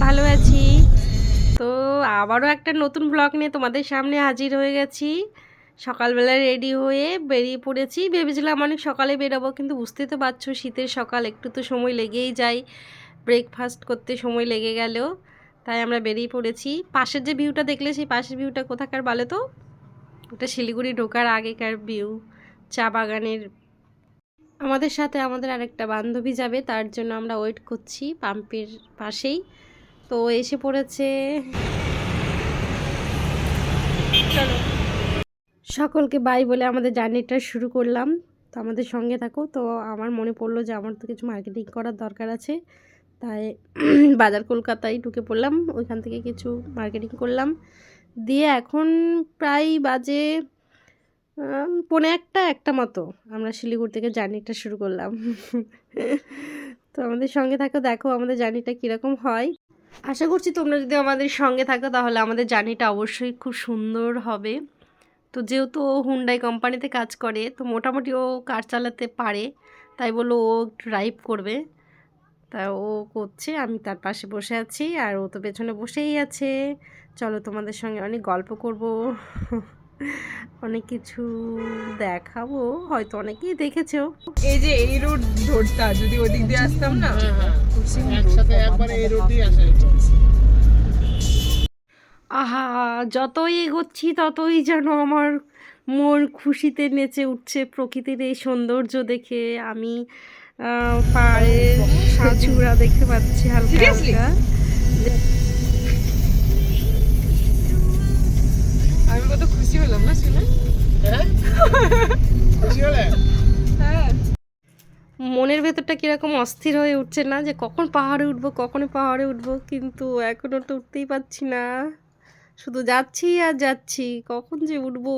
ভালো আছি। তো আবারও একটা নতুন ব্লগ নিয়ে তোমাদের সামনে হাজির হয়ে গেছি। সকালবেলা রেডি হয়ে বেরিয়ে পড়েছি। ভেবেছিলাম অনেক সকালে বেরোবো, কিন্তু বুঝতেই তো পারছো শীতের সকাল, একটু তো সময় লেগেই যায়। ব্রেকফাস্ট করতে সময় লেগে গেল, তাই আমরা বেরিয়ে পড়েছি। পাশের যে ভিউটা দেখলে, সেই পাশের ভিউটা কোথাকার বলো তো? ওটা শিলিগুড়ি ঢোকার আগেকার ভিউ, চা বাগানের। আমাদের সাথে আমাদের আরেকটা বান্ধবী যাবে, তার জন্য আমরা ওয়েট করছি পাম্পের পাশেই। তো এসে পড়েছে। চলো সকলকে বাই বলে আমাদের জার্নিটা শুরু করলাম। তো আমাদের সঙ্গে থাকো। তো আমার মনে পড়লো যে আমার তো কিছু মার্কেটিং করার দরকার আছে, তাই বাজার কলকাতায় ঢুকে পড়লাম। ওইখান থেকে কিছু মার্কেটিং করলাম, দিয়ে এখন প্রায় বাজে 1:45 মতো আমরা শিলিগুড়ি থেকে জার্নিটা শুরু করলাম। তো আমাদের সঙ্গে থাকো, দেখো আমাদের জার্নিটা কীরকম হয়। আশা করছি তোমরা যদি আমাদের সঙ্গে থাকো তাহলে আমাদের জার্নিটা অবশ্যই খুব সুন্দর হবে। তো যেহেতু ও হুন্ডাই কোম্পানিতে কাজ করে, তো মোটামুটি ও কার চালাতে পারে, তাই বললো ও ড্রাইভ করবে। তা ও করছে, আমি তার পাশে বসে আছি, আর ও তো পেছনে বসেই আছে। চলো তোমাদের সঙ্গে অনেক গল্প করব, অনেক কিছু দেখাবো, হয়তো অনেকেই দেখেছো। এই যে এই রোড ধরতা, যদি ওই দিক দিয়ে আসতাম না, একসাথে একবারে এই রোড দিয়ে আসা যেত। আহা, যতই এগোচ্ছি ততই যেন আমার মন খুশিতে নেচে উঠছে প্রকৃতির এই সৌন্দর্য দেখে। আমি পাহাড়ের সাঁচুরা দেখতে পাচ্ছি হালকা হালকা। আমি কত খুশি হলাম না শুনে। হ্যাঁ খুশি হলে? হ্যাঁ, মনের ভেতরটা কীরকম অস্থির হয়ে উঠছে না, যে কখন পাহাড়ে উঠবো, কখনই পাহাড়ে উঠবো, কিন্তু এখনও তো উঠতেই পারছি না। শুধু যাচ্ছি আর যাচ্ছি, কখন যে উঠবো,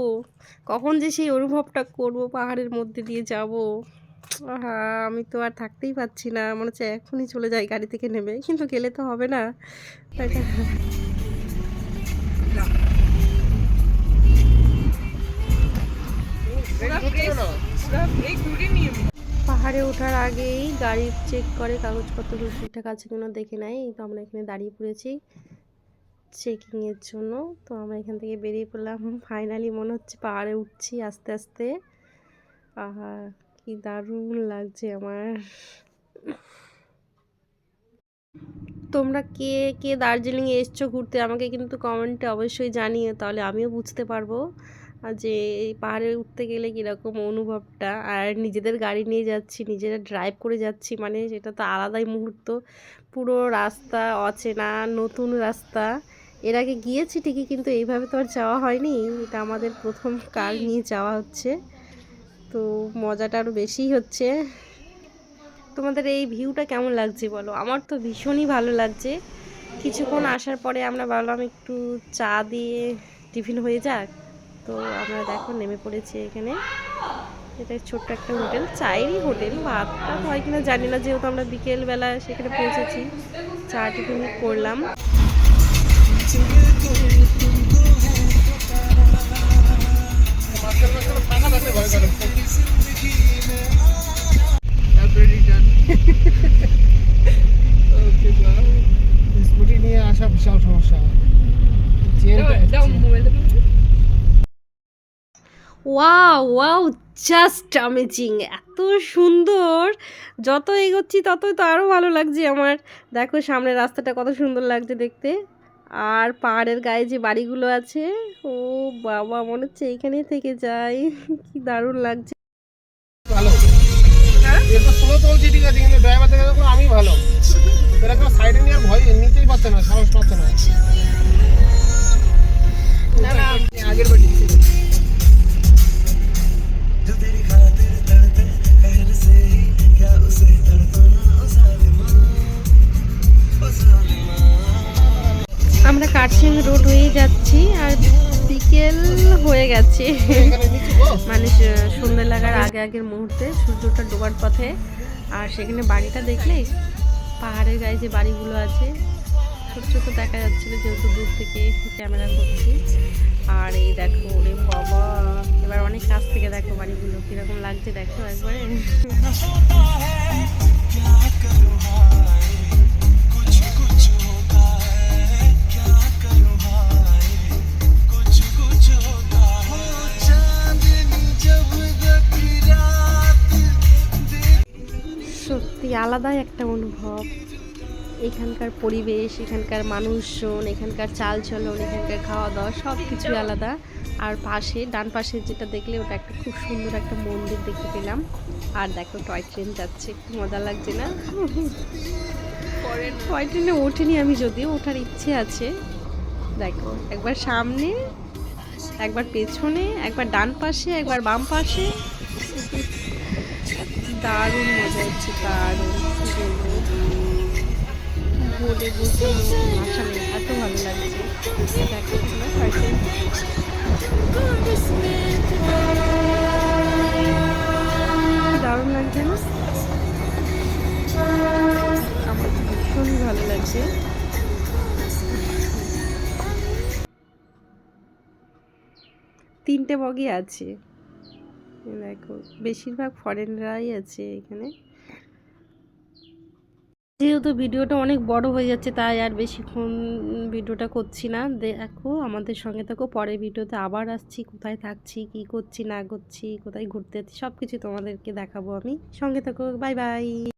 কখন যে সেই অনুভবটা করব, পাহাড়ের মধ্যে দিয়ে যাব। আহা, আমি তো আর থাকতেই পারছি না, মনে হচ্ছে এখনই চলে যাই গাড়ি থেকে নেমে, কিন্তু গেলে তো হবে না, তাই না? এই ঘুরে নিয়ে পাহাড়ে ওঠার আগেই গাড়ি চেক করে, কাগজপত্র ঠিকঠাক আছে কিনা দেখে নেয়। এই তো আমরা এখানে দাঁড়িয়ে পড়েছি চেকিংয়ের জন্য। তো আমরা এখান থেকে বেরিয়ে পড়লাম। ফাইনালি মনে হচ্ছে পাহাড়ে উঠছি আস্তে আস্তে। আহা, কি দারুণ লাগছে আমার। তোমরা কে কে দার্জিলিংয়ে এসছো ঘুরতে, আমাকে কিন্তু কমেন্টে অবশ্যই জানিয়ে, তাহলে আমিও বুঝতে পারবো যে এই পাহাড়ে উঠতে গেলে কীরকম অনুভবটা। আর নিজেদের গাড়ি নিয়ে যাচ্ছি, নিজেরা ড্রাইভ করে যাচ্ছি, মানে সেটা তো আলাদাই মুহূর্ত। পুরো রাস্তা অচেনা, নতুন রাস্তা। এর আগে গিয়েছি ঠিকই, কিন্তু এইভাবে তো আর যাওয়া হয়নি, এটা আমাদের প্রথম কার নিয়ে যাওয়া হচ্ছে। তো মজাটা আরও বেশিই হচ্ছে। তোমাদের এই ভিউটা কেমন লাগছে বলো? আমার তো ভীষণই ভালো লাগছে। কিছুক্ষণ আসার পরে আমরা ভাবলাম একটু চা দিয়ে টিফিন হয়ে যাক। তো আমরা দেখো নেমে পড়েছি এখানে। এটা ছোট্ট একটা হোটেল, চায়েরই হোটেল, ভাত টাত হয় কিনা জানি না, যেহেতু আমরা বিকেলবেলা সেখানে পৌঁছেছি। চা টিফিন করলাম। স্কুটি নিয়ে আসা বিশাল সমস্যা। ওয়াও ওয়াও, জাস্ট অ্যামেজিং, এত সুন্দর। যত এগোচ্ছি ততই তো আরও ভালো লাগছে আমার। দেখো সামনে রাস্তাটা কত সুন্দর লাগছে দেখতে, আর পাহাড়ের গায়ে যে বাড়িগুলো আছে, ও বাবা, মনে হচ্ছে এইখানেই থেকে যাই। কি দারুণ লাগছে। ভালো এরপর স্লো চলছে, ঠিক আছে, কিন্তু ড্রাইভার থেকে দেখো আমি ভালো, এরকম সাইডে নিয়ে আর ভয় নিতেই পারছে না, সাহস পাচ্ছে না। আগের বাড়ি আমরা কার্শিয়াং রোড হয়ে যাচ্ছি, আর বিকেল হয়ে গেছে, মানে সন্ধ্যা লাগার আগে আগের মুহূর্তে, সূর্যটা ডোবার পথে। আর সেখানে বাড়িটা দেখলে, পাহাড়ের গায়ে যে বাড়িগুলো আছে, ছোট ছোট দেখা যাচ্ছিল যেহেতু দূর থেকে ক্যামেরা করছি। আর এই দেখো, ওরে বাবা, এবার অনেক কাছ থেকে দেখো বাড়িগুলো কীরকম লাগছে, দেখো একবারে। আলাদাই একটা অনুভব। এখানকার পরিবেশ, এখানকার মানুষজন, এখানকার চালচলন, এখানকার খাওয়া দাওয়া সব কিছুই আলাদা। আর পাশে ডান পাশে যেটা দেখলে ওটা একটা খুব সুন্দর একটা মন্দির দেখতে পেলাম। আর দেখো টয় ট্রেন যাচ্ছে, একটু মজা লাগছে না? টয় ট্রেনে ওঠেনি আমি, যদিও ওঠার ইচ্ছে আছে। দেখো একবার সামনে, একবার পেছনে, একবার ডান পাশে, একবার বাম পাশে। দারুণ মজা হচ্ছে, দারুণ বলে বোঝানো ভাষা নেই, এত ভালো লাগছে। দেখো তোমরা টয় ট্রেন দারুণ লাগছে না? আমার ভীষণই ভালো লাগছে। তিনটে বগি আছে, দেখো বেশিরভাগ ফরেনরাই আছে এখানে। যেহেতু ভিডিওটা অনেক বড় হয়ে যাচ্ছে, তাই আর বেশিক্ষণ ভিডিওটা করছি না। দেখো আমাদের সঙ্গে থাকো, পরের ভিডিওতে আবার আসছি। কোথায় থাকছি, কি করছি না করছি, কোথায় ঘুরতে যাচ্ছি, সব কিছু তোমাদেরকে দেখাবো আমি। সঙ্গে থাকো, বাই বাই।